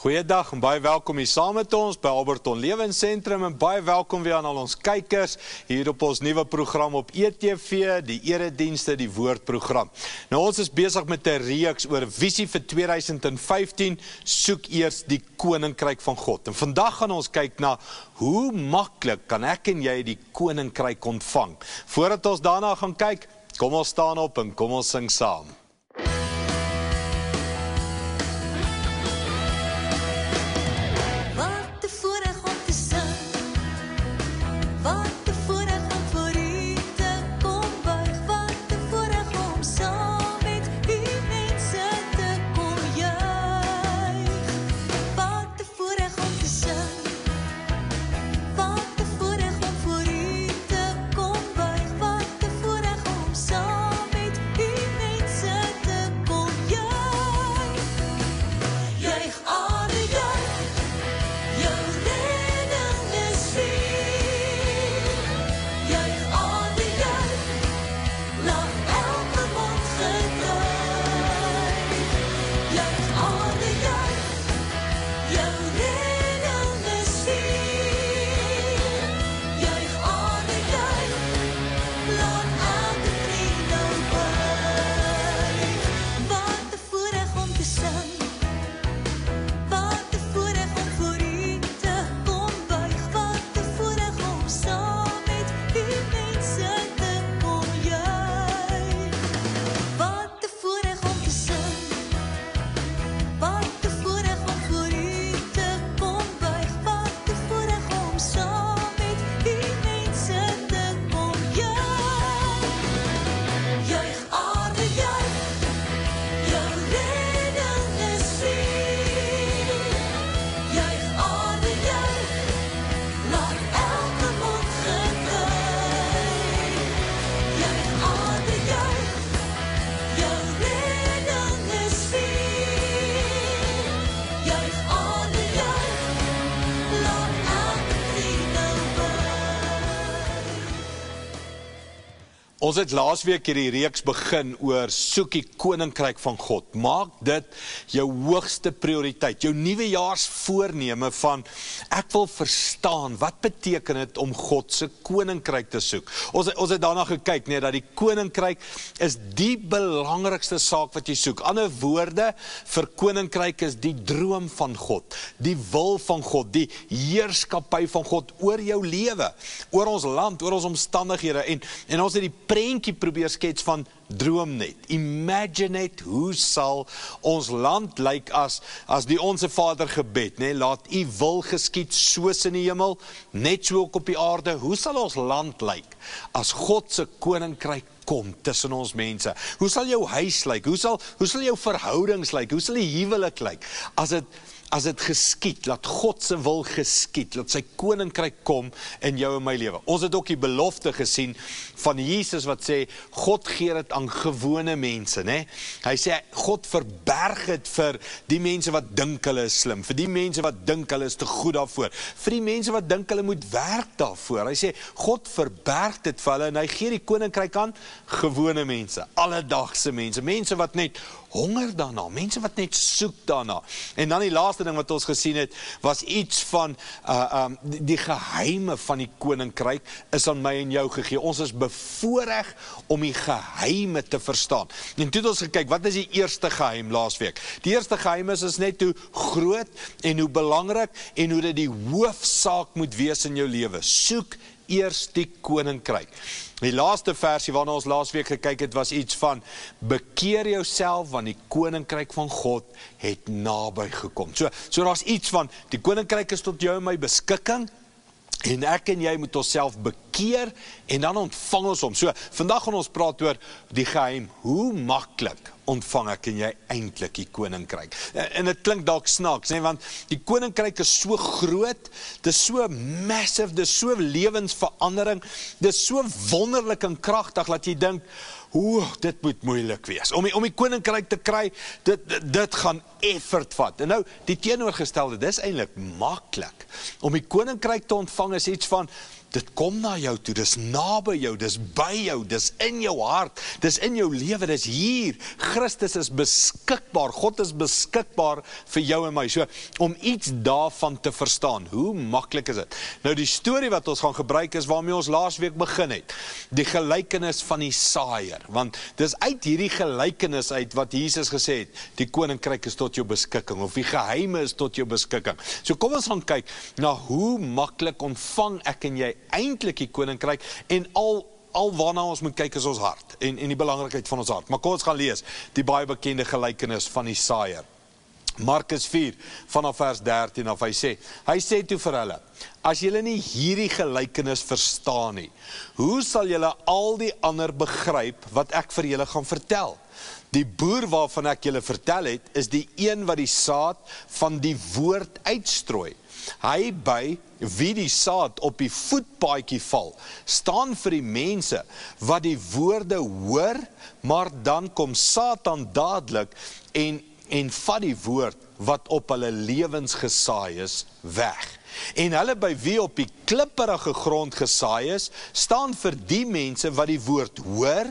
Goeiedag en baie welkom hier saam met ons by Alberton Lewensentrum en baie welkom weer aan al ons kykers hier op ons nuwe program op ETV, die eredienste, die woordprogram. Nou ons is besig met 'n reeks oor visie vir 2015, soek eers die koninkryk van God. En vandag gaan ons kyk na hoe maklik kan ek en jy die koninkryk ontvang. Voordat ons daarna gaan kyk, kom ons staan op en kom ons sing saam. Ons het laasweek hierdie reeks begin oor soek die koninkryk van God. Maak dit jou hoogste prioriteit, jou nuwejaarsvoorneme van ek wil verstaan, wat beteken dit om God se koninkryk te soek? Ons het daarna gekyk, dat die koninkryk is die belangrikste saak wat jy soek. Ander woorde vir koninkryk is die droom van God, die wil van God, die heerskappy van God oor jou lewe, oor ons land, oor ons omstandighede, en ons het die prentjie probeer skets van droom net. Imagine net, hoe sal ons land lyk as die Onse Vader gebed, laat u wil geskied soos in die hemel, net so ook op die aarde. Hoe sal ons land lyk as God se koninkryk kom tussen ons mense? Hoe sal jou huis lyk? Hoe sal jou verhoudings lyk? Hoe sal die huwelik lyk? As dit geskied, laat God se wil geskied, laat sy koninkryk kom in jou en my lewe. Ons het ook die belofte gesien van Jesus wat sê, God gee dit aan gewone mense, Hy sê, God verberg dit vir die mense wat dink hulle is slim, vir die mense wat dink hulle is te goed daarvoor, vir die mense wat dink hulle moet werk daarvoor. Hy sê, God verberg dit vir hulle en hy gee die koninkryk aan gewone mense, alledaagse mense, mense wat net honger daarna, mense wat net soek daarna. En dan die laaste ding wat ons gesien het, was iets van die geheime van die koninkryk is aan my en jou gegee. Ons is bevoorreg om die geheime te verstaan. En toe het ons gekyk, wat is die eerste geheim laasweek? Die eerste geheim is net hoe groot en hoe belangrik en hoe dit die hoofsaak moet wees in jou lewe. Soek eers die koninkryk. Die laaste versie waarna ons laasweek gekyk het, was iets van bekeer jouself, want die koninkryk van God het naby gekom. So daar's iets van die koninkryk is tot jou en my beskikking, en ek en jy moet onsself bekeer en dan ontvang ons hom. So vandag gaan ons praat oor die geheim, hoe maklik ontvang ek en jy eintlik die koninkryk. En dit klink dalk snaaks, want die koninkryk is so groot, dit is so massive, dit is so lewensverandering, dit is so wonderlik en kragtig, dat jy dink, dit moet moeilik wees. Om die koninkryk te kry, dit gaan effort vat. En nou, die teenoorgestelde, dis eintlik maklik. Om die koninkryk te ontvang is iets van, dit kom na jou toe, dis naby jou, dis by jou, dis in jou hart, dis in jou lewe, dis hier. Christus is beskikbaar, God is beskikbaar vir jou en my. So, om iets daarvan te verstaan, hoe maklik is dit? Nou die storie wat ons gaan gebruik is waarmee ons laasweek begin het, die gelykenis van die saaier, want dis uit hierdie gelykenis uit wat Jesus gesê het, die koninkryk is tot jou beskikking, of die geheime is tot jou beskikking. So kom ons gaan kyk na hoe maklik ontvang ek en jy eintlik die koninkryk, en al waarna ons moet kyk is ons hart, en die belangrikheid van ons hart. Maar kom ons gaan lees, die baie bekende gelykenis van die saaier. Markus 4, vanaf vers 13 af, hy sê toe vir hulle, as julle nie hierdie gelykenis verstaan nie, hoe sal julle al die ander begryp wat ek vir julle gaan vertel? Die boer waarvan ek julle vertel het, is die een wat die saad van die woord uitstrooi. Hy by wie die saad op die voetpaadjie val, staan vir die mense wat die woorde hoor, maar dan kom Satan dadelik en vat die woord wat op hulle lewens gesaai is, weg. En hulle by wie op die klipperige grond gesaai is, staan vir die mense wat die woord hoor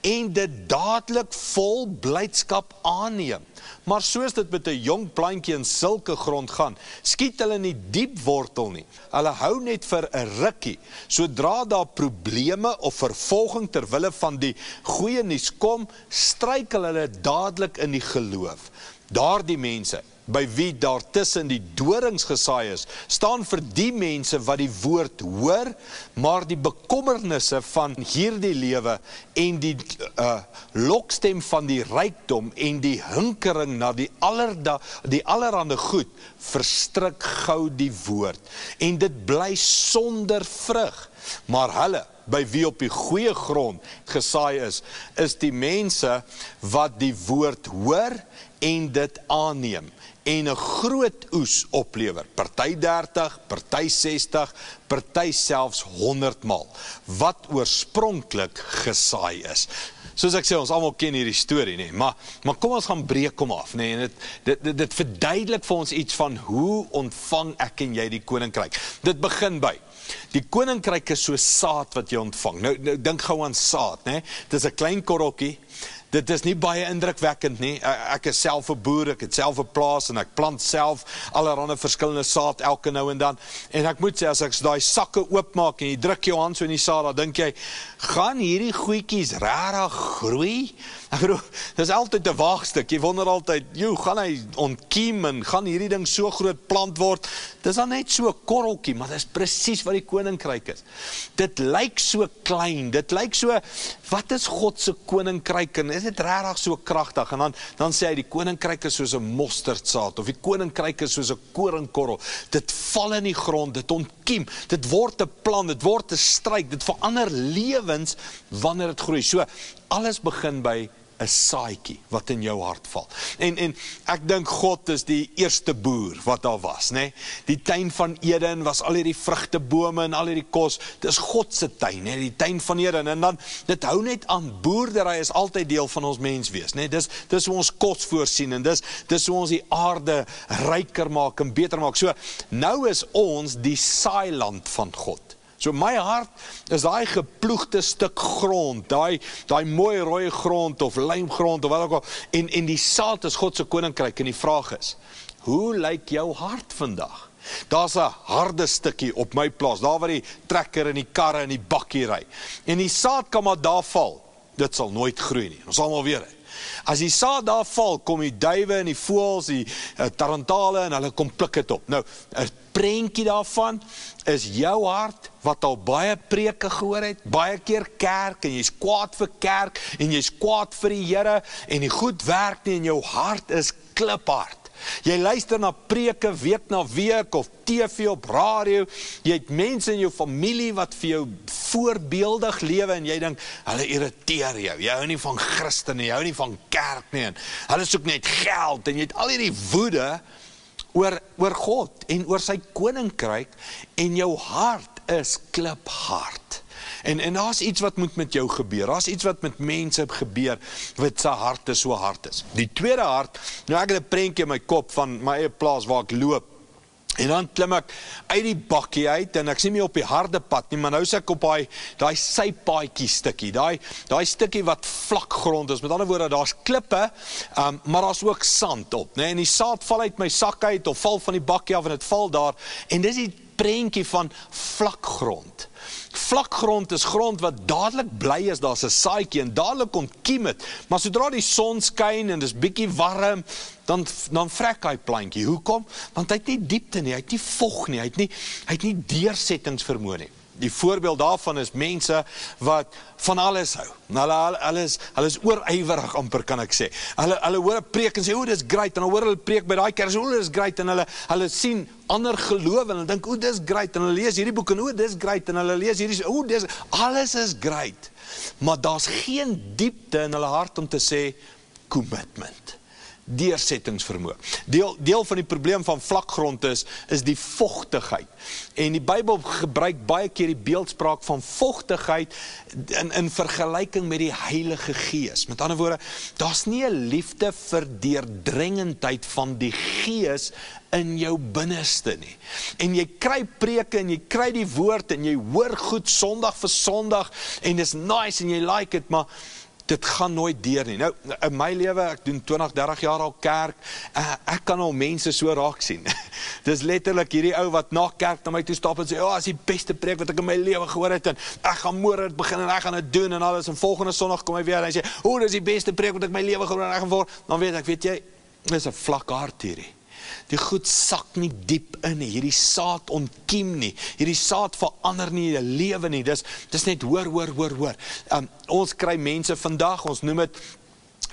en dit dadelik vol blydskap aanneem. Maar soos dit met 'n jong plantjie in sulke grond gaan, skiet hulle nie diep wortel nie. Hulle hou net vir 'n rukkie. Sodra daar probleme of vervolging ter wille van die goeie nuus kom, struikel hulle dadelik in die geloof. Daardie mense by wie daar tussen die dorings gesaai is, staan vir die mense wat die woord hoor, maar die bekommernisse van hierdie lewe en die lokstem van die rykdom en die hinkering na die allerhande goed, verstrik gou die woord, en dit bly sonder vrug. Maar hulle, by wie op die goeie grond gesaai is die mense wat die woord hoor en dit aanneem, en 'n groot oes oplewer, party 30, party 60, party selfs 100 maal, wat oorspronklik gesaai is. Soos ek sê, ons almal ken hierdie storie, nee, maar kom ons gaan breek hom af, nee, en dit verduidelik vir ons iets van hoe ontvang ek en jy die koninkryk. Dit begin by, die koninkryk is so saad wat jy ontvang. Nou dink gou aan saad, nee, dit is 'n klein korreltjie. Dit is nie baie indrukwekkend nie. Ek is self 'n boer, ek het self 'n plaas en ek plant self allerlei verskillende saad elke nou en dan. En ek moet sê, as ek daai sakke oopmaak en jy druk jou hand so in die saad, dan dink jy, gaan hierdie goedjies regtig groei? Ek bedoel, dis altyd 'n waagstuk. Jy wonder altyd, gaan hy ontkiem en gaan hierdie ding so groot plant word? Dis dan net so 'n korreltjie, maar dis presies wat die koninkryk is. Dit lyk so klein, dit lyk so, wat is God se koninkryk en is dit regtig so kragtig? En dan sê hy, die koninkryk is soos 'n mosterdsaad, of die koninkryk is soos 'n koringkorrel. Dit val in die grond, dit ontkiem, dit word 'n plant, dit word 'n struik, dit verander lewens wanneer dit groei. So, alles begin by 'n saadjie wat in jou hart val. En ek dink God is die eerste boer wat daar was, né? Die tuin van Eden was al hierdie vrugtebome en al hierdie kos. Dis God se tuin, né? Die tuin van Eden. En dan dit hou net aan, boerdery is altyd deel van ons menswees, né? Dis hoe ons kos voorsien en dis hoe ons die aarde ryker maak en beter maak. So nou is ons die saailand van God. So my hart is daai geploegde stuk grond, daai mooi rooi grond of lijmgrond of wat ook al, en die saad is God se koninkryk. En die vraag is, hoe lyk jou hart vandag? Daar's 'n harde stukkie op my plaas, daar waar die trekker en die karre en die bakkie ry. En die saad kan maar daar val. Dit sal nooit groei nie. Ons almal weet dit. As die saad daar val, kom die duwe en die voëls, die tarantale, en hulle kom pluk dit op. Nou, 'n prentjie daarvan is jou hart, wat al baie preke gehoor het, baie keer kerk, en jy's kwaad vir kerk, en jy's kwaad vir die Here, en die goed werk nie, en jou hart is kliphard. Jy luister na preke week na week, of TV op radio, jy het mense in jou familie wat vir jou voorbeeldig lewe, en jy dink, hulle irriteer jou, jy hou nie van Christen nie, jy hou nie van kerk nie, en hulle soek net geld, en jy het al hierdie woede oor God, en oor sy koninkryk, en jou hart is kliphard. En daar's iets wat moet met jou gebeur, daar's iets wat met mense gebeur, wat sy harte so hard is. Die tweede hart, nou ek het 'n prentjie in my kop van my eie plaas waar ek loop, En dan klim ek uit die bakkie uit, en ek is nie meer op die harde pad nie, maar nou is ek op daai sypaadjie stukkie, daai stukkie wat vlak grond is, met ander woorde, daar's klippe, maar daar's ook sand op, en die saad val uit my sak uit, of val van die bakkie af, en het val daar, en dis die prentjie van vlak grond. Vlak grond is grond wat dadelik bly is, daar's 'n saadjie, en dadelik ontkiem het, maar sodra die son skyn, en dis bietjie warm, dan vrek hy plantjie. Hoekom? Want hy het nie diepte nie, hy het nie vog nie, hy het nie deursettingsvermoë nie. Die voorbeeld daarvan is mense wat van alles hou. Hulle is oorywerig, amper kan ek sê. Hulle hoor 'n preek en sê, o, dis great, en dan hoor hulle preek by daai kerk, o, dis great, en hulle sien ander geloof, en hulle dink, o, dis great, en hulle lees hierdie boek, en o, dis great, en hulle lees hierdie, o, alles is great. Maar daar's geen diepte in hulle hart om te sê, commitment. Deursettingsvermoë. Deel van die probleem van vlakgrond is die vogtigheid. En die Bybel gebruik baie keer die beeldspraak van vogtigheid in vergelyking met die Heilige Gees. Met ander woorde, daar's nie 'n liefde vir deurdringendheid van die Gees in jou binneste nie. En jy kry preke en jy kry die woord en jy hoor goed Sondag vir Sondag en dis nice en jy like it, maar dit gaan nooit deur nie. Nou, in my lewe, ek doen 20, 30 jaar al kerk, ek kan al mense so raak sien. Dis letterlik hierdie ou wat na kerk na my toe stap en sê, oh, is die beste preek wat ek in my lewe gehoor het, en ek gaan môre dit begin en ek gaan dit doen en alles, en volgende Sondag kom hy weer en hy sê, oh, dis die beste preek wat ek in my lewe gehoor en ek gaan voor, dan weet jy, dis 'n vlak hart hierdie. Die goed sak nie diep in nie, hierdie saad ontkiem nie, hierdie saad verander nie die lewe nie, dis net hoor. Ons kry mense vandag, ons noem dit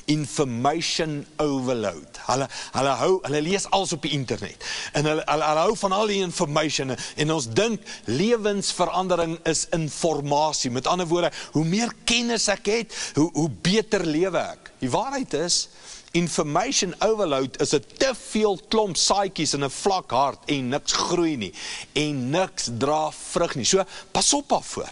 information overload. Hulle lees alles op die internet, en hulle hou van al die information, en ons dink lewensverandering is informasie. Met ander woorde, hoe meer kennis ek het, hoe beter lewe ek. Die waarheid is, information overload is 'n te veel klomp saadjies in 'n vlak hart en niks groei nie en niks dra vrug nie. So pas op daarvoor.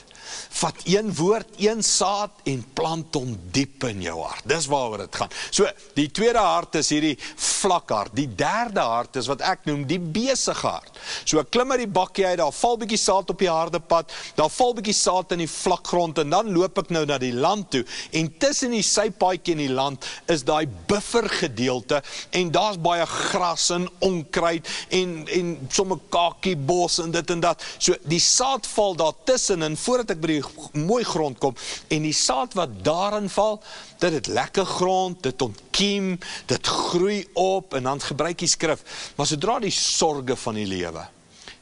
Vat een woord, een saad en plant hom diep in jou hart. Dis waaroor dit gaan. So die tweede hart is hierdie vlak hart. Die derde hart is wat ek noem die besige hart. So ek klim uit die bakkie uit, daar val bietjie saad op die harde pad, daar val bietjie saad in die vlak grond en dan loop ek nou na die land toe. En tussen die sypaadjie en die land is daai buffer gedeelte en daar's baie gras en onkruid en sommige kakiebos en dit en dat. So die saad val daar tussen en voordat ek by die mooi grond kom en die saad wat daarin val, dit het lekker grond, dit ontkiem, dit groei op en dan gebruik die skrif. Maar sodra die sorge van die lewe,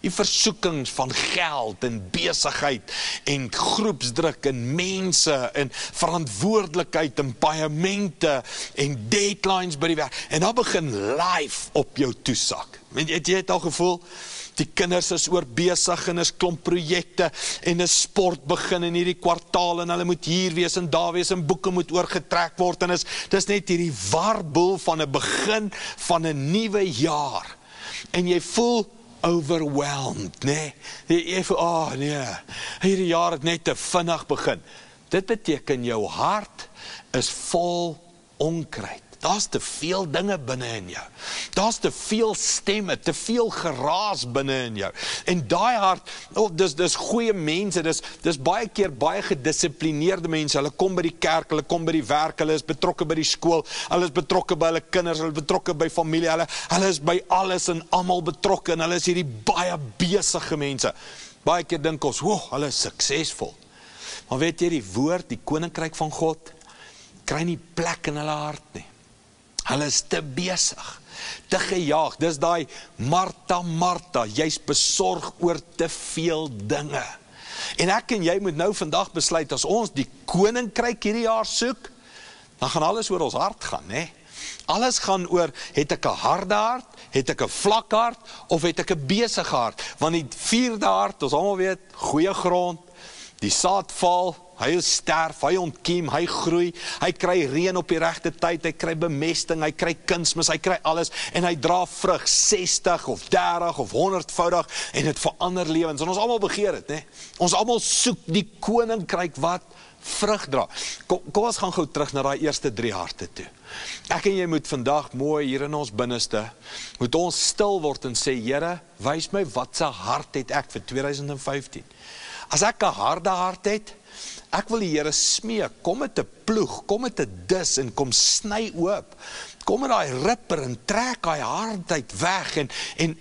die versoekings van geld en besigheid en groepsdruk en mense en verantwoordelikheid en paemente en deadlines by die werk en dan begin life op jou toesak. Het jy het al gevoel? Die kinders is oorbesig en is klomp projekte en 'n sport begin in hierdie kwartaal en hulle moet hier wees en daar wees en boeke moet oorgetrek word en dis net hierdie warboel van 'n begin van 'n nuwe jaar. En jy voel overwhelmed, nee? Jy voel, nee, hierdie jaar het net te vinnig begin. Dit beteken jou hart is vol onkruid. Daar's te veel dinge binne in jou. Daar's te veel stemme, te veel geraas binne in jou. En daai hart, dis goeie mense, dis baie keer baie gedissiplineerde mense. Hulle kom by die kerk, hulle kom by die werk, hulle is betrokke by die skool, hulle is betrokke by hulle kinders, hulle is betrokke by familie, hulle is by alles en almal betrokke en hulle is hierdie baie besige mense. Baie keer dink ons, hulle is suksesvol. Maar weet jy, die woord, die koninkryk van God, kry nie plek in hulle hart nie. Hulle is te besig, te gejaag. Dis daai Martha, jy's besorg oor te veel dinge. En ek en jy moet nou vandag besluit, as ons die koninkryk hierdie jaar soek, dan gaan alles oor ons hart gaan, né? Alles gaan oor, het ek 'n harde hart, het ek 'n vlak hart, of het ek 'n besige hart? Want die vierde hart, ons almal weet, goeie grond, die saad val, hy sterf, hy ontkiem, hy groei, hy kry reën op die regte tyd, hy kry bemesting, hy kry kunsmis, hy kry alles, en hy dra vrug 60 of 30 of 100voudig, en het verander lewens, en ons almal begeer het, né? Ons almal soek die koninkryk wat vrug dra. Kom ons gaan gou terug na daai eerste 3 harte toe. Ek en jy moet vandag mooi hier in ons binneste, moet ons stil word en sê, Here, wys my wat se hart het ek vir 2015. As ek 'n harde hart het, ek wil die Here smeek, kom met 'n ploeg, kom met 'n dis en kom sny oop. Kom met daai ripper en trek daai hardheid weg en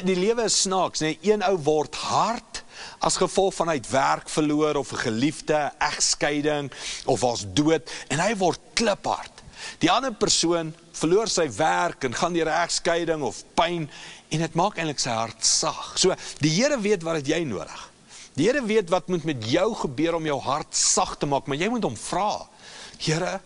die lewe is snaaks, nee, een ou word hard as gevolg van hy het werk verloor of 'n geliefde, egskeiding of was dood en hy word kliphard. Die ander persoon verloor sy werk en gaan deur 'n egskeiding of pyn en dit maak eintlik sy hart sag. So die Here weet wat het jy nodig. Die Here weet wat moet met jou gebeur om jou hart sag te maak, maar jy moet hom vra. Here,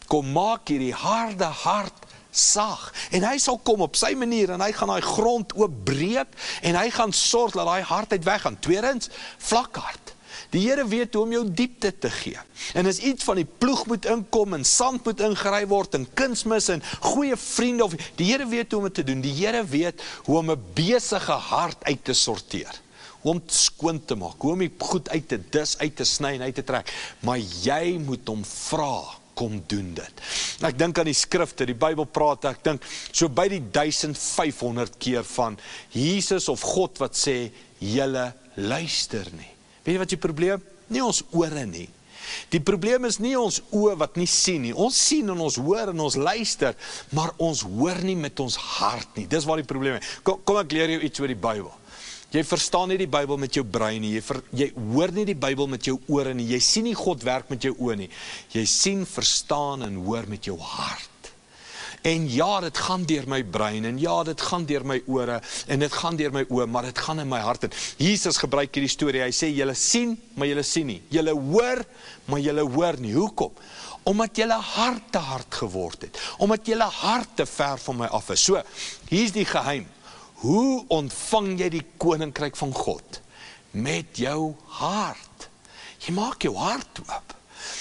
kom maak hierdie harde hart sag. En hy sal kom op sy manier en hy gaan daai grond oopbreek en hy gaan sorg dat daai hardheid weggaan. Tweedens, vlak hart. Die Here weet hoe om jou diepte te gee. En as iets van die ploeg moet inkom en sand moet ingery word en kunsmis en goeie vriende of die Here weet hoe om dit te doen. Die Here weet hoe om 'n besige hart uit te sorteer. Hoe om skoon te maak, hoe om die goed uit te dis, uit te sny en uit te trek. Maar jy moet hom vra, kom doen dit. Ek dink aan die skrifte, die Bybel praat, ek dink so by die 1500 keer van Jesus of God wat sê, julle luister nie. Weet jy wat die probleem? Nie ons ore nie. Die probleem is nie ons oë wat nie sien nie. Ons sien en ons hoor en ons luister, maar ons hoor nie met ons hart nie. Dis waar die probleem is. Kom ek leer jou iets oor die Bybel. Jy verstaan nie die Bybel met jou brein nie, jy hoor nie die Bybel met jou ore nie, jy sien nie God werk met jou oë nie, jy sien, verstaan en hoor met jou hart. En ja, dit gaan deur my brein, en ja, dit gaan deur my ore, en dit gaan deur my oë, maar dit gaan in my hart in. Jesus gebruik hierdie storie, hy sê, julle sien, maar julle sien nie, julle hoor, maar julle hoor nie. Hoekom? Omdat julle hart te hard geword het, omdat julle hart te ver van my af is. So, hier is die geheim. Hoe ontvang jy die koninkryk van God? Met jou hart. Jy maak jou hart oop.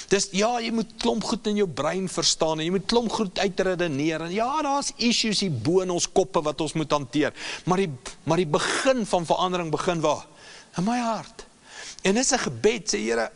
Dus ja, jy moet klomp goed in jou brein verstaan, en jy moet klomp goed uitredeneer, en ja, daar is issues hier bo in ons koppe wat ons moet hanteer, maar die begin van verandering begin waar? In my hart. En dis 'n gebed, sê Here,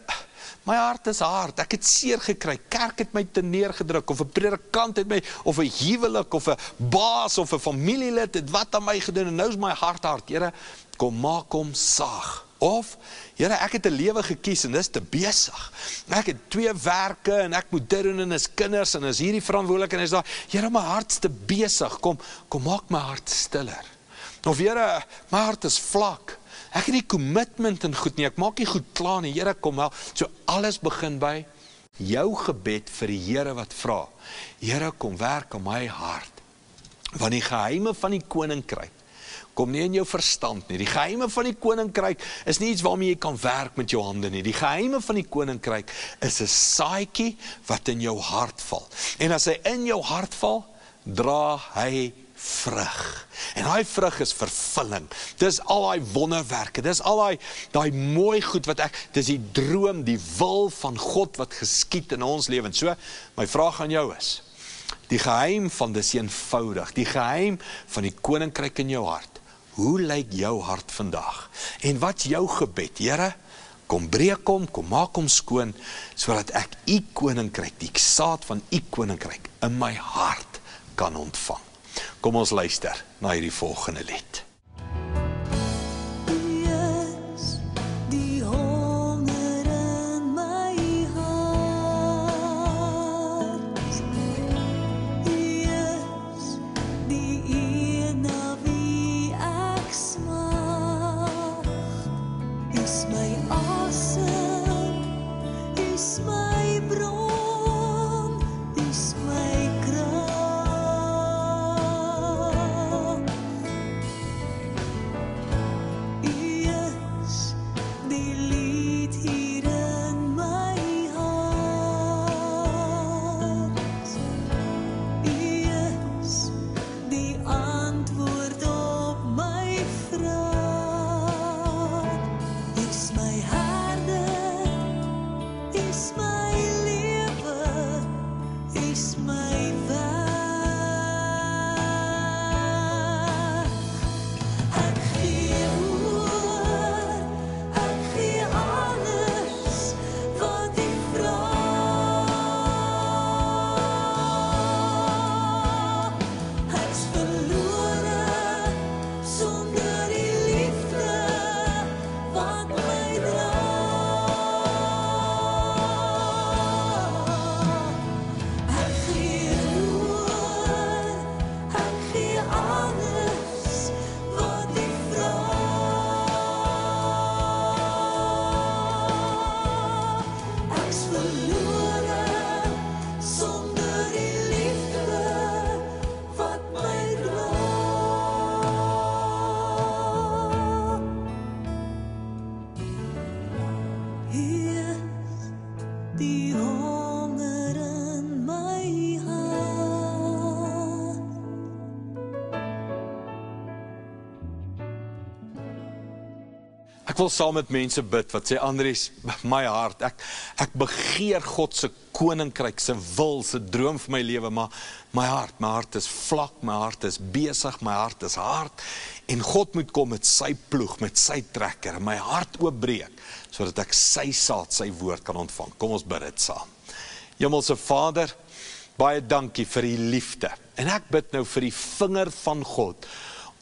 my hart is hard, ek het seer gekry, kerk het my te neergedruk, of 'n predikant het my, of 'n huwelik, of 'n baas, of 'n familielid het wat aan my gedoen, en nou is my hart hard. Here, kom maak hom sag. Of, Here, ek het 'n lewe gekies en dis te besig. Ek het 2 werke en ek moet dit doen en is kinders en is hierdie verantwoordelik en is daar. Here, my hart's te besig. Kom maak my hart stiller. Of Here, my hart is vlak. Ek het nie commitment in goed nie. Ek maak nie goed klaar nie. Here, kom wel. So alles begin by jou gebed vir die Here wat vra. Here, kom werk aan my hart. Want die geheime van die koninkryk kom nie in jou verstand nie. Die geheime van die koninkryk is nie iets waarmee jy kan werk met jou hande nie. Die geheime van die koninkryk is 'n saadjie wat in jou hart val. En as hy in jou hart val, dra hy vrug. En daai vrug is vervulling. Dis al daai wonderwerke, dis al daai mooi goed wat dis die droom, die wil van God wat geskied in ons lewens. So, my vraag aan jou is, die geheim van dis eenvoudig, die geheim van die koninkryk in jou hart. Hoe lyk jou hart vandag? En wat's jou gebed? Here, kom breek hom, kom maak hom skoon, sodat ek u koninkryk, die saad van u koninkryk in my hart kan ontvang. Kom ons luister na hierdie volgende lied. Ek wil saam met mense bid wat sê, Andries, my hart, ek begeer God se koninkryk, se wil, se droom vir my lewe, maar my hart is vlak, my hart is besig, my hart is hard, en God moet kom met sy ploeg, met sy trekker, en my hart oopbreek, sodat ek sy saad, sy woord kan ontvang. Kom ons bid dit saam. Hemelse Vader, baie dankie vir die liefde, en ek bid nou vir die vinger van God,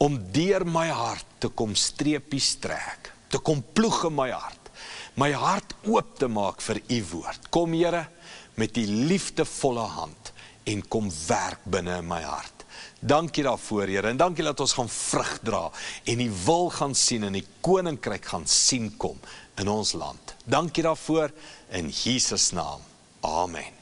om deur my hart te kom streepies trek, te kom ploeg in my hart oop te maak vir u woord. Kom Here, met die liefdevolle hand, en kom werk binne in my hart. Dankie daarvoor, Here, en dankie dat ons gaan vrug dra, en die wil gaan sien, en die koninkryk gaan sien kom, in ons land. Dankie daarvoor, in Jesus naam. Amen.